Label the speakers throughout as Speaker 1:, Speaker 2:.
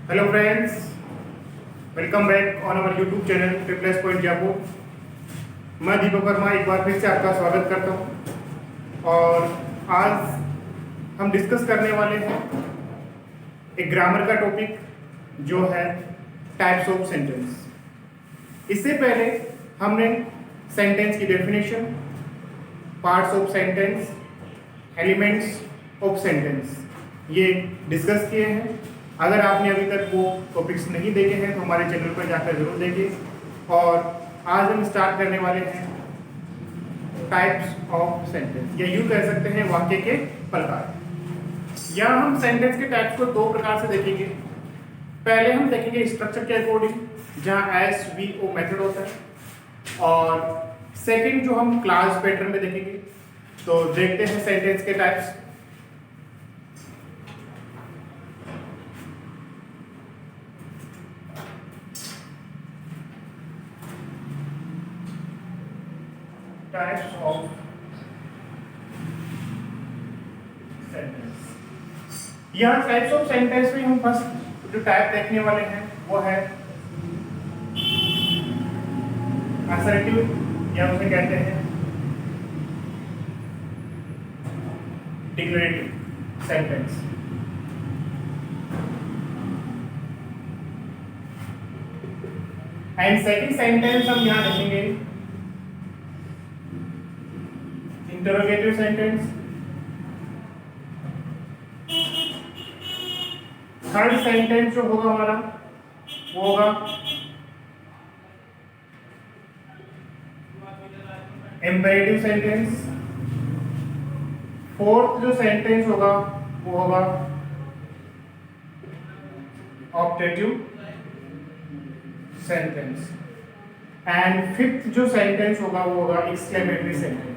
Speaker 1: Hello friends, welcome back on our YouTube channel triple point Jaipur. मैं दीपक वर्मा एक बार फिर से आपका स्वागत करता हूं और आज हम डिस्कस करने वाले हैं एक ग्रामर का टॉपिक जो है टाइप्स ऑफ सेंटेंस। इससे पहले हमने सेंटेंस की definition, parts of sentence, elements of sentence ये डिस्कस किए हैं। अगर आपने अभी तक वो टॉपिक्स नहीं देखे हैं तो हमारे चैनल पर जाकर जरूर देखिए। और आज हम स्टार्ट करने वाले हैं टाइप्स ऑफ सेंटेंस, या यूं कह सकते हैं वाक्य के प्रकार। यहाँ हम सेंटेंस के टाइप्स को दो प्रकार से देखेंगे। पहले हम देखेंगे स्ट्रक्चर के अकॉर्डिंग, जहाँ SVO मेथड होता है, और सेकंड जो हम क्लास पैटर्न में देखेंगे। तो देखते हैं सेंटेंस के टाइप्स। Types of sentence. यहाँ टाइप्स ऑफ सेंटेंस में हम फर्स्ट जो टाइप देखने वाले हैं वो है असर्टिव, या उसे कहते हैं declarative sentence. And second sentence हम यहाँ देखेंगे इंटरोगेटिव सेंटेंस। थर्ड सेंटेंस जो होगा हमारा वो होगा इंपेरेटिव सेंटेंस। फोर्थ जो सेंटेंस होगा वो होगा ऑप्टेटिव सेंटेंस। एंड फिफ्थ जो सेंटेंस होगा वो होगा एक्सक्लेमेटरी सेंटेंस।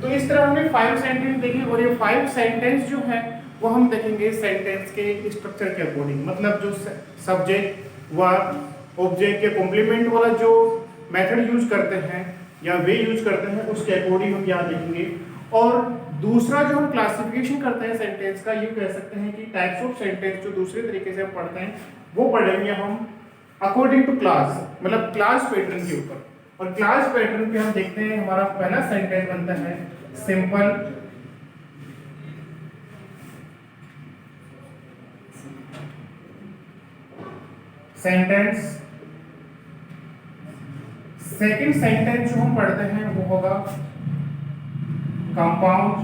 Speaker 1: तो इस तरह हमने 5 सेंटेंस देखे, और ये 5 सेंटेंस जो है वो हम देखेंगे सेंटेंस के स्ट्रक्चर के अकॉर्डिंग। मतलब जो सब्जेक्ट वर्ब ऑब्जेक्ट के कॉम्प्लीमेंट वाला जो मेथड यूज करते हैं या वे यूज करते हैं उसके अकॉर्डिंग हम यहाँ देखेंगे। और दूसरा जो हम क्लासिफिकेशन करते हैं सेंटेंस का, ये कह सकते हैं कि टाइप्स ऑफ सेंटेंस जो दूसरे तरीके से हम पढ़ते हैं वो पढ़ेंगे हम अकॉर्डिंग टू क्लास, मतलब क्लास पैटर्न के ऊपर। और क्लास पैटर्न पे हम देखते हैं हमारा पहला सेंटेंस बनता है सिंपल सेंटेंस। सेकंड सेंटेंस जो हम पढ़ते हैं वो होगा कंपाउंड।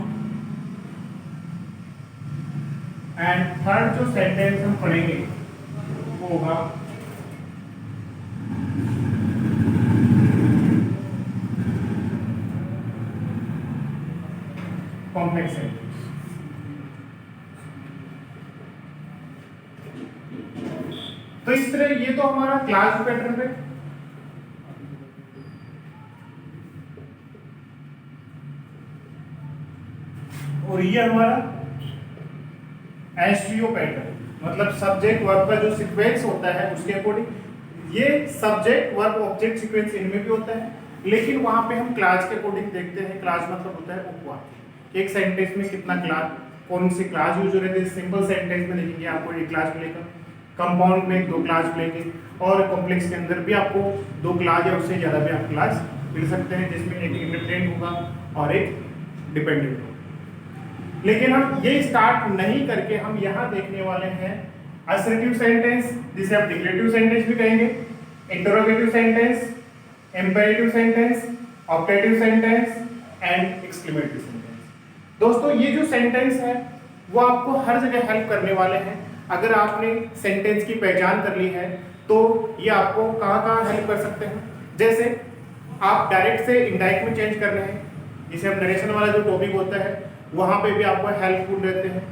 Speaker 1: एंड थर्ड जो सेंटेंस हम पढ़ेंगे वो होगा कॉम्प्लेक्स सेंटेंस। तो इस तरह ये तो हमारा क्लास पैटर्न है। और ये हमारा SVO पैटर्न, मतलब सब्जेक्ट वर्ब का जो सीक्वेंस होता है उसके अकॉर्डिंग। ये सब्जेक्ट वर्ब ऑब्जेक्ट सीक्वेंस इनमें भी होता है, लेकिन वहां पे हम क्लास के अकॉर्डिंग देखते हैं। क्लास मतलब होता है उपवाक्य। एक सेंटेंस में कितना क्लास, कौन सी क्लास यूज हो रही है। सिंपल सेंटेंस में देखेंगे आपको एक क्लास मिलेगा, कंपाउंड में 2 क्लास मिलेंगे, और कॉम्प्लेक्स के अंदर भी आपको 2 क्लास या उससे ज्यादा भी आप क्लास मिल सकते हैं, जिसमें एक इंडिपेंडेंट होगा और एक डिपेंडेंट होगा। लेकिन हम ये स्टार्ट नहीं करके हम यहाँ देखने वाले हैं असर्टिव सेंटेंस, जिसे आप डिक्लेरेटिव सेंटेंस भी कहेंगे, interrogative sentence, imperative sentence, optative sentence and exclamatory sentence. दोस्तों ये जो सेंटेंस है वो आपको हर जगह हेल्प करने वाले हैं। अगर आपने सेंटेंस की पहचान कर ली है तो ये आपको कहाँ हेल्प कर सकते हैं। जैसे आप डायरेक्ट से इनडायरेक्ट में चेंज कर रहे हैं, जिसे हम नरेशन वाला जो टॉपिक होता है वहां पे भी आपको हेल्पफुल रहते हैं।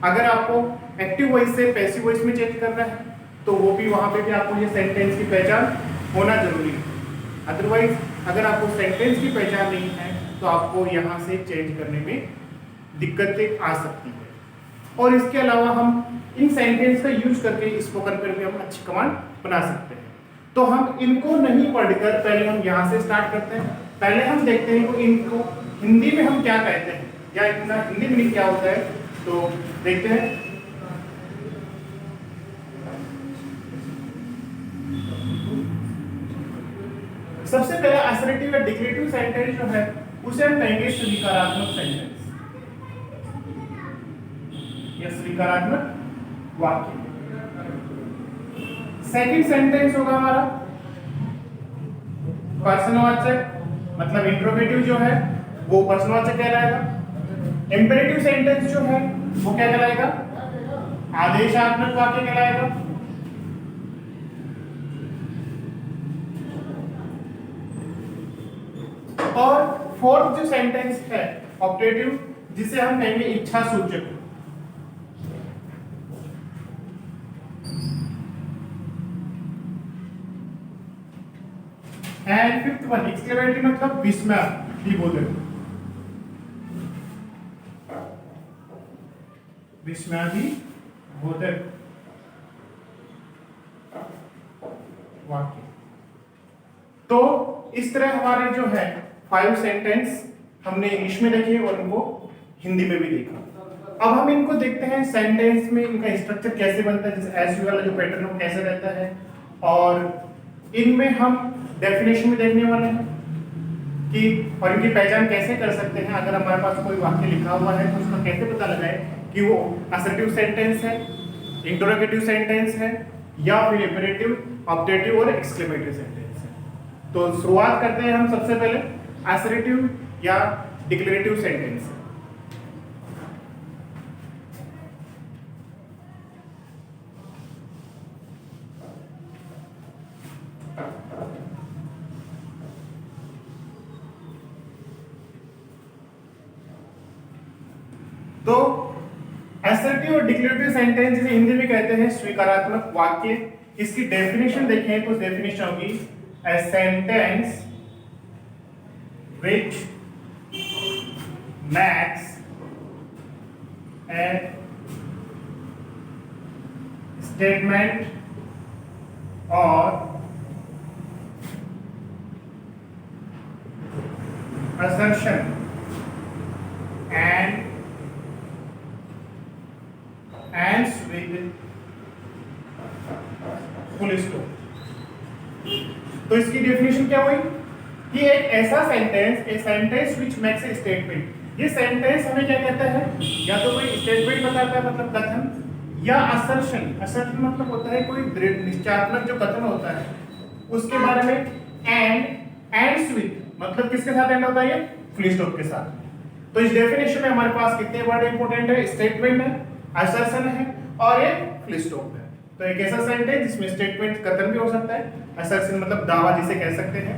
Speaker 1: अगर आपको एक्टिव वॉइस से पैसिव वॉइस में चेंज करना है तो वो भी वहां पे भी आपको ये सेंटेंस की पहचान होना जरूरी है। अदरवाइज अगर आपको सेंटेंस की पहचान नहीं है तो आपको यहाँ से चेंज करने में दिक्कतें आ सकती है। और इसके अलावा हम इन सेंटेंस का यूज करके स्पोकन पर भी हम अच्छी कमांड बना सकते हैं। तो हम इनको नहीं पढ़कर पहले हम यहाँ से स्टार्ट करते हैं। पहले हम देखते हैं कि इनको हिंदी में हम क्या कहते हैं या इनका हिंदी मीनिंग क्या होता है, तो देखते हैं। सबसे पहले असर्टिव या डिक्लेरेटिव सेंटेंस जो है उसे हम कहेंगे स्वीकारात्मक सेंटेंस या स्वीकारात्मक वाक्य। सेकंड सेंटेंस होगा हमारा प्रश्नवाचक, मतलब इंट्रोगेटिव जो है वो प्रश्नवाचक कहलाएगा। इंपेरेटिव सेंटेंस जो है वो क्या कहलाएगा, आदेशात्मक वाक्य कहलाएगा। और फोर्थ जो सेंटेंस है ऑप्टेटिव, जिसे हम कहेंगे इच्छा सूचक। एंड फिफ्थ वन एक्सक्लेमेटरी, मतलब विस्मयादिबोधक, विस्मयादिबोधक वाक्य। तो इस तरह हमारे जो है 5 सेंटेंस हमने इंग्लिश में देखे और इनको हिंदी में भी देखा। अब हम इनको देखते हैं सेंटेंस में इनका स्ट्रक्चर कैसे बनता है, जैसे एसवी वाला जो पैटर्न वो कैसे रहता है, और इनमें हम डेफिनेशन में देखने वाले हैं कि और इनकी पहचान कैसे कर सकते हैं। अगर हमारे पास कोई वाक्य लिखा हुआ है तो उसका कैसे पता लगाए कि वो असर्टिव सेंटेंस है, इंटरोगेटिव सेंटेंस है, या फिर इंपेरेटिव, ऑप्टेटिव और एक्सक्लेमेटरी सेंटेंस है। तो शुरुआत करते हैं हम सबसे पहले असर्टिव या डिक्लेरेटिव सेंटेंस से। तो असर्टिव और डिक्लेरेटिव सेंटेंस जिसे हिंदी में कहते हैं स्वीकारात्मक वाक्य। इसकी डेफिनेशन देखें तो डेफिनेशन होगी a sentence which max A statement और assertion and ends with full stop। तो इसकी डेफिनेशन क्या हुई कि एक ऐसा sentence, a sentence which makes a statement. ये सेंटेंस हमें क्या कहता है, या तो कोई स्टेटमेंट बताता है मतलब कथन, या असर्शन, असर्शन मतलब होता है कोई दृढ़ निश्चयात्मक जो कथन होता है उसके बारे में, एंड्स विद मतलब किसके साथ एंड होता है, ये फुल स्टॉप के साथ। तो इस डेफिनेशन में हमारे पास कितने वर्ड इंपॉर्टेंट है, स्टेटमेंट है, असर्शन है और एक फुल स्टॉप है। तो एक ऐसा सेंटेंस जिसमें स्टेटमेंट कथन भी हो सकता है, असर्शन मतलब दावा जिसे कह सकते हैं,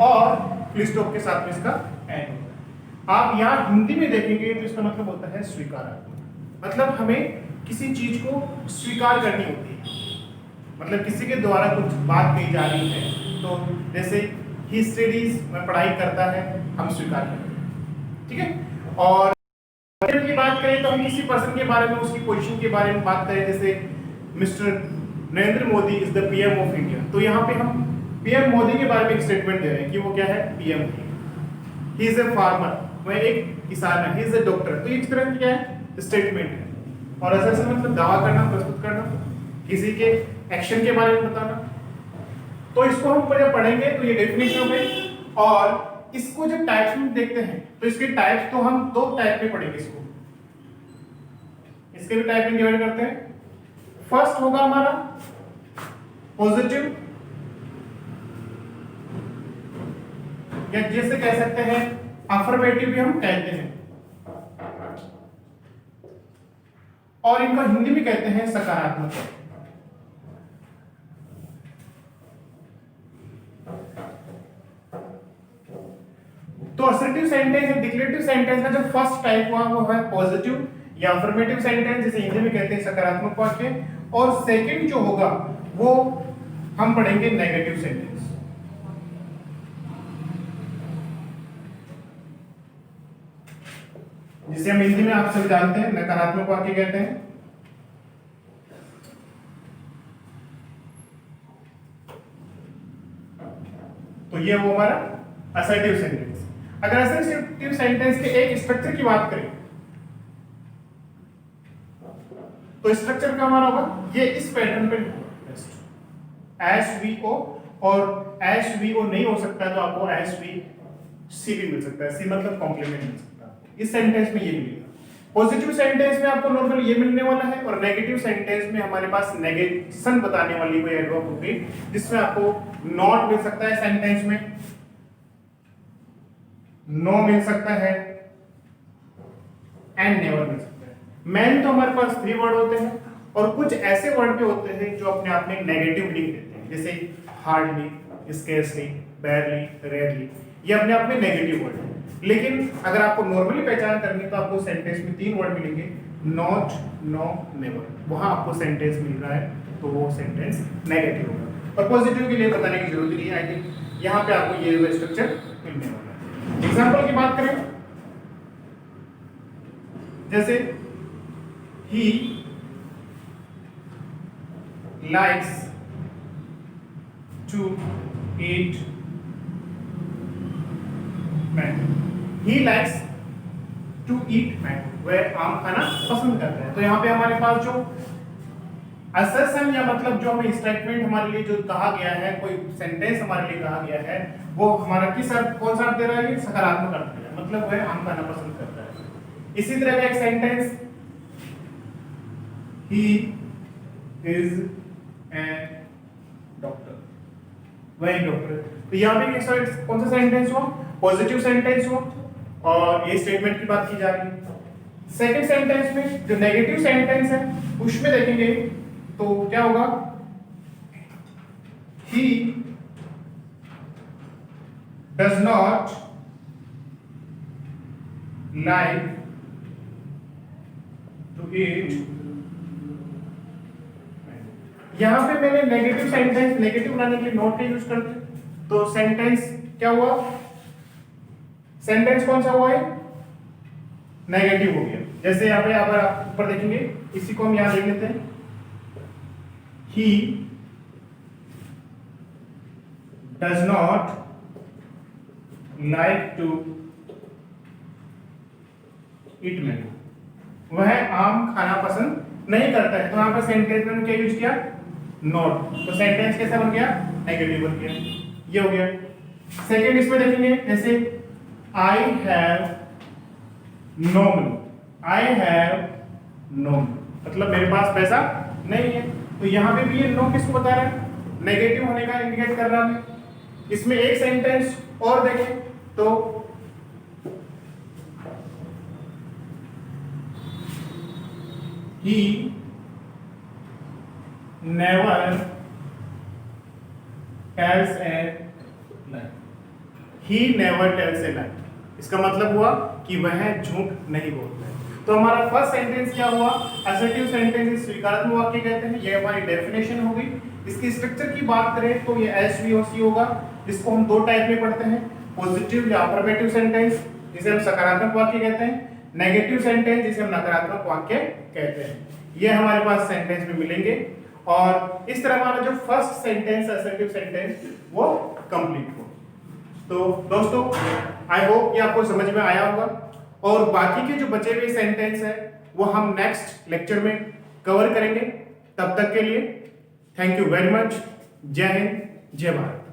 Speaker 1: और फुल स्टॉप के साथ में इसका एंड होता है। आप यहाँ हिंदी में देखेंगे तो इसका मतलब होता है स्वीकारात्मक, मतलब हमें किसी चीज को स्वीकार करनी होती है, मतलब किसी के द्वारा कुछ बात कही जा रही है। तो जैसे ही स्टडीज में पढ़ाई करता है, हम स्वीकार करते हैं, ठीक है। और की बात करें तो हम किसी पर्सन के बारे में, उसकी पोजीशन के बारे में बात करें, जैसे mister Narendra Modi is the PM of India, तो यहाँ पे हम पीएम मोदी के बारे में एक स्टेटमेंट दे रहे हैं कि वो क्या है, पीएम है। ही इज ए फार्मर, वह एक किसान है। ही इज ए डॉक्टर, तो इस तरह की क्या है, स्टेटमेंट है। और असर्शन मतलब दावा करना, प्रस्तुत करना, किसी के एक्शन के बारे में बताना। तो इसको हम जब पढ़ेंगे तो ये डेफिनेशन हो गई। और इसको जब टाइप्स में देखते हैं तो इसके टाइप्स तो हम 2 टाइप में पढ़ेंगे इसको, इसके भी टाइप में डिवाइड करते हैं। फर्स्ट होगा हमारा पॉजिटिव, या जैसे कह सकते हैं अफर्मेटिव भी हम कहते हैं, और इनको हिंदी में कहते हैं सकारात्मक। तो असर्टिव सेंटेंस और डिक्लेरेटिव सेंटेंस का जो फर्स्ट टाइप हुआ वो है पॉजिटिव या अफर्मेटिव सेंटेंस, जिसे हिंदी में कहते हैं सकारात्मक वाक्य। और सेकंड जो होगा वो हम पढ़ेंगे नेगेटिव सेंटेंस। जिसे हम हिंदी में आप सब जानते हैं नकारात्मक वाक्य कहते हैं। तो ये वो हमारा असर्टिव सेंटेंस। अगर असर्टिव सेंटेंस के एक स्ट्रक्चर की बात करें तो स्ट्रक्चर का हमारा होगा ये इस पैटर्न पे एस वी ओ, और एस वी ओ नहीं हो सकता है तो आपको एस वी सी भी मिल सकता है। सी मतलब कॉम्प्लीमेंट मिल सकता है। इस सेंटेंस में ये मिलेगा। पॉजिटिव सेंटेंस में आपको नॉर्मल ये मिलने वाला है, और नेगेटिव सेंटेंस में हमारे पास नेगेशन बताने वाली कोई एडवर्ब होगी जिसमें आपको नॉट मिल सकता है, सेंटेंस में नो मिल सकता है, एंड नेवर मिल सकता है। मेन तो हमारे पास 3 वर्ड होते हैं, और कुछ ऐसे वर्ड भी होते हैं जो अपने आप में नेगेटिव मीनिंग देते हैं, जैसे हार्डली, स्केर्सली, बेयरली, रेयरली, ये अपने आप में नेगेटिव वर्ड है। लेकिन अगर आपको नॉर्मली पहचान करनी है तो आपको सेंटेंस में 3 वर्ड मिलेंगे, नॉट, नो, नेवर। वहां आपको सेंटेंस मिल रहा है तो वो सेंटेंस नेगेटिव होगा। और पॉजिटिव के लिए बताने की जरूरत नहीं है, आई थिंक यहाँ पे आपको ये स्ट्रक्चर मिलने वाला है। एग्जाम्पल की बात करें, जैसे ही likes to eat mango. He likes to eat mango. वह आम खाना पसंद करता है। तो यहाँ पे हमारे पास जो असर्शन या मतलब जो हमें स्टेटमेंट हमारे लिए जो कहा गया है, कोई सेंटेंस हमारे लिए कहा गया है, वो हमारा किस अर्थ, कौन सा अर्थ दे रहा है? सकारात्मक अर्थ दे रहा है, मतलब वह आम खाना पसंद करता है। इसी तरह का एक sentence, he is a doctor, वह एक डॉक्टर। तो यहाँ पे कौन सा सेंटेंस हुआ? पॉजिटिव सेंटेंस हुआ, और ये स्टेटमेंट की बात की जा रही है। सेकंड सेंटेंस में जो नेगेटिव सेंटेंस है उसमें देखेंगे तो क्या होगा? he does not like to eat। यहां पे मैंने नेगेटिव सेंटेंस नेगेटिव बनाने के लिए नॉट का यूज कर दिया, तो सेंटेंस क्या हुआ? सेंटेंस कौन सा हुआ है? नेगेटिव हो गया। जैसे यहाँ पे अगर आप ऊपर देखेंगे, इसी को हम यहां देख लेते हैं, he does not like to eat mango। वह आम खाना पसंद नहीं करता है। तो यहाँ पर सेंटेंस में क्या यूज किया? नॉट। तो सेंटेंस कैसा बन गया? नेगेटिव बन गया। ये हो गया। सेकंड इसमें देखेंगे, जैसे I have no money, I have no money, मतलब मेरे पास पैसा नहीं है। तो यहाँ पे भी ये नो किसको बता रहा है? नेगेटिव होने का इंडिकेट कर रहा है। इसमें एक सेंटेंस और देखें तो he never tells a lie। he never tells a lie, इसका मतलब हुआ कि वह झूठ नहीं बोलता है। तो हमारा फर्स्ट सेंटेंस क्या हुआ? असर्टिव सेंटेंस स्वीकारात्मक वाक्य कहते हैं। ये हमारी डेफिनेशन हो गई। इसकी स्ट्रक्चर की बात करें तो ये एस वी और सी होगा, जिसको हम 2 टाइप में पढ़ते हैं, पॉजिटिव या अफर्मेटिव सेंटेंस जिसे हम सकारात्मक वाक्य कहते हैं, नेगेटिव सेंटेंस जिसे हम नकारात्मक वाक्य कहते हैं। ये हमारे पास सेंटेंस में मिलेंगे, और इस तरह हमारा जो फर्स्ट सेंटेंस असर्टिव सेंटेंस वो कंप्लीट हो। तो दोस्तों, आई होप ये आपको समझ में आया होगा, और बाकी के जो बचे हुए सेंटेंस है वो हम नेक्स्ट लेक्चर में कवर करेंगे। तब तक के लिए थैंक यू वेरी मच। जय हिंद, जय भारत।